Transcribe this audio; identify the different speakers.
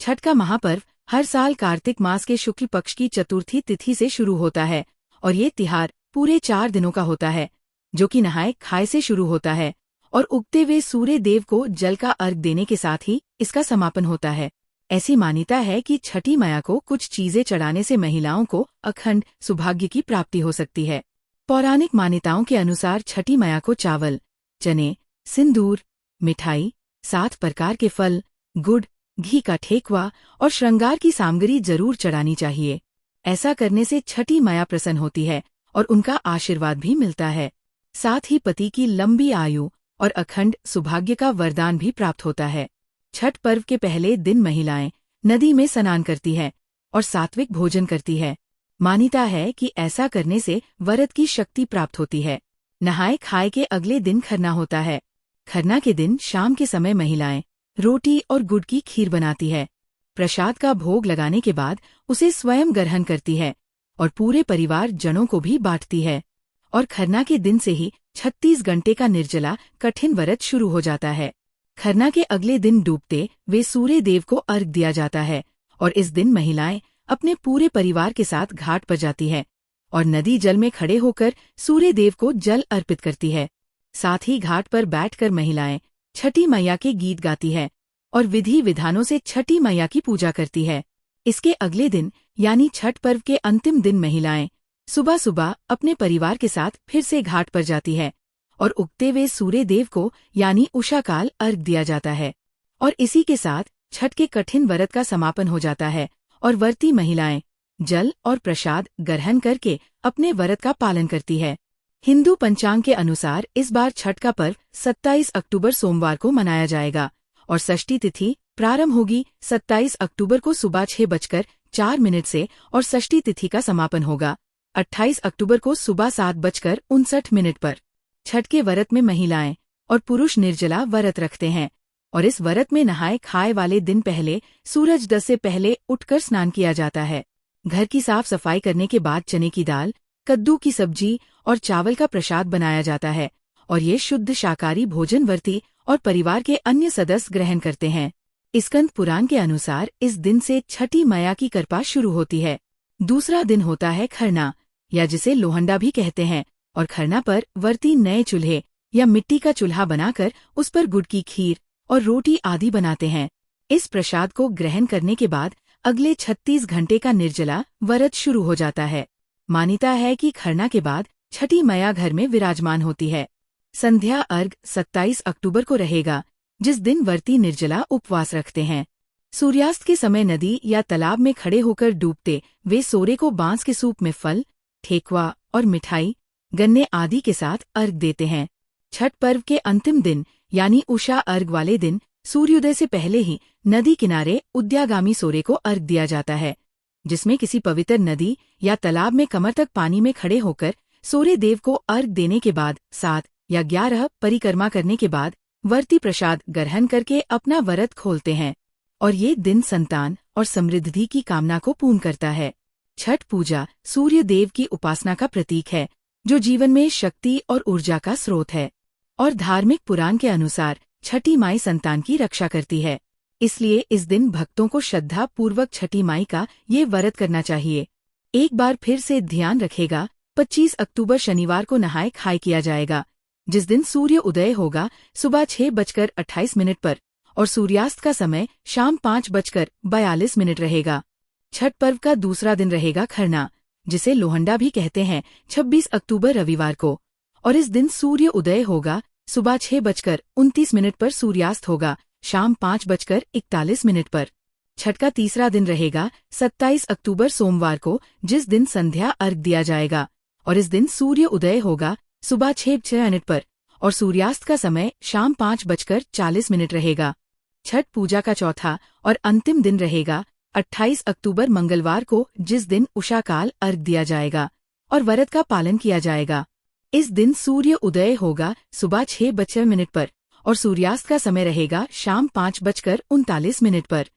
Speaker 1: छठ का महापर्व हर साल कार्तिक मास के शुक्ल पक्ष की चतुर्थी तिथि से शुरू होता है और ये तिहार पूरे 4 दिनों का होता है, जो कि नहाय खाए से शुरू होता है और उगते हुए सूर्य देव को जल का अर्घ देने के साथ ही इसका समापन होता है। ऐसी मान्यता है कि छठी मैया को कुछ चीजें चढ़ाने से महिलाओं को अखंड सौभाग्य की प्राप्ति हो सकती है। पौराणिक मान्यताओं के अनुसार छठी मैया को चावल, चने, सिंदूर, मिठाई, 7 प्रकार के फल, गुड़, घी का ठेकुआ और श्रृंगार की सामग्री जरूर चढ़ानी चाहिए। ऐसा करने से छठी मैया प्रसन्न होती है और उनका आशीर्वाद भी मिलता है। साथ ही पति की लंबी आयु और अखंड सौभाग्य का वरदान भी प्राप्त होता है। छठ पर्व के पहले दिन महिलाएं नदी में स्नान करती है और सात्विक भोजन करती है। मान्यता है कि ऐसा करने से वरद की शक्ति प्राप्त होती है। नहाए खाए के अगले दिन खरना होता है। खरना के दिन शाम के समय महिलाएं रोटी और गुड़ की खीर बनाती है। प्रसाद का भोग लगाने के बाद उसे स्वयं ग्रहण करती है और पूरे परिवार जनों को भी बांटती है। और खरना के दिन से ही 36 घंटे का निर्जला कठिन व्रत शुरू हो जाता है। खरना के अगले दिन डूबते वे सूर्य देव को अर्घ दिया जाता है और इस दिन महिलाएं अपने पूरे परिवार के साथ घाट पर जाती है और नदी जल में खड़े होकर सूर्य देव को जल अर्पित करती है। साथ ही घाट पर बैठकर महिलाएं छठी मैया के गीत गाती है और विधि विधानों से छठी मैया की पूजा करती है। इसके अगले दिन यानी छठ पर्व के अंतिम दिन महिलाएं सुबह सुबह अपने परिवार के साथ फिर से घाट पर जाती है और उगते हुए सूर्य देव को यानी उषा काल अर्घ दिया जाता है। और इसी के साथ छठ के कठिन व्रत का समापन हो जाता है और व्रती महिलाएं जल और प्रसाद ग्रहण करके अपने व्रत का पालन करती है। हिंदू पंचांग के अनुसार इस बार छठ का पर्व 27 अक्टूबर सोमवार को मनाया जाएगा और षष्ठी तिथि प्रारंभ होगी 27 अक्टूबर को सुबह 6:04 से और षष्ठी तिथि का समापन होगा 28 अक्टूबर को सुबह 7:59 पर। छठ के व्रत में महिलाएं और पुरुष निर्जला व्रत रखते हैं और इस व्रत में नहाए खाए वाले दिन पहले सूरजोदय से पहले उठकर स्नान किया जाता है। घर की साफ सफाई करने के बाद चने की दाल, कद्दू की सब्जी और चावल का प्रसाद बनाया जाता है और ये शुद्ध शाकाहारी भोजन व्रती और परिवार के अन्य सदस्य ग्रहण करते हैं। स्कंद पुराण के अनुसार इस दिन से छठी मैया की कृपा शुरू होती है। दूसरा दिन होता है खरना या जिसे लोहंडा भी कहते हैं और खरना पर व्रती नए चूल्हे या मिट्टी का चूल्हा बनाकर उस पर गुड़ की खीर और रोटी आदि बनाते हैं। इस प्रसाद को ग्रहण करने के बाद अगले 36 घंटे का निर्जला व्रत शुरू हो जाता है। मान्यता है कि खरना के बाद छठी मैया घर में विराजमान होती है। संध्या अर्घ 27 अक्टूबर को रहेगा, जिस दिन व्रती निर्जला उपवास रखते हैं। सूर्यास्त के समय नदी या तालाब में खड़े होकर डूबते वे सूर्य को बांस के सूप में फल, ठेकुआ और मिठाई, गन्ने आदि के साथ अर्घ देते हैं। छठ पर्व के अंतिम दिन यानी उषा अर्घ वाले दिन सूर्योदय से पहले ही नदी किनारे उद्यागामी सूर्य को अर्घ दिया जाता है, जिसमें किसी पवित्र नदी या तालाब में कमर तक पानी में खड़े होकर सूर्य देव को अर्घ देने के बाद 7 या 11 परिक्रमा करने के बाद व्रती प्रसाद ग्रहण करके अपना व्रत खोलते हैं और ये दिन संतान और समृद्धि की कामना को पूर्ण करता है। छठ पूजा सूर्य देव की उपासना का प्रतीक है, जो जीवन में शक्ति और ऊर्जा का स्रोत है और धार्मिक पुराण के अनुसार छठी माई संतान की रक्षा करती है। इसलिए इस दिन भक्तों को श्रद्धा पूर्वक छठी माई का ये व्रत करना चाहिए। एक बार फिर से ध्यान रखेगा, 25 अक्टूबर शनिवार को नहाए खाए किया जाएगा, जिस दिन सूर्य उदय होगा सुबह 6:28 पर और सूर्यास्त का समय शाम 5:42 रहेगा। छठ पर्व का दूसरा दिन रहेगा खरना, जिसे लोहंडा भी कहते हैं, 26 अक्टूबर रविवार को और इस दिन सूर्य उदय होगा सुबह 6:29 पर, सूर्यास्त होगा शाम 5:41 पर। छठ का तीसरा दिन रहेगा 27 अक्टूबर सोमवार को, जिस दिन संध्या अर्घ दिया जाएगा और इस दिन सूर्य उदय होगा सुबह 6:06 पर और सूर्यास्त का समय शाम 5:40 रहेगा। छठ पूजा का चौथा और अंतिम दिन रहेगा 28 अक्टूबर मंगलवार को, जिस दिन उषा काल अर्घ दिया जाएगा और व्रत का पालन किया जाएगा। इस दिन सूर्य उदय होगा सुबह 6:06 पर और सूर्यास्त का समय रहेगा शाम 5:39 पर।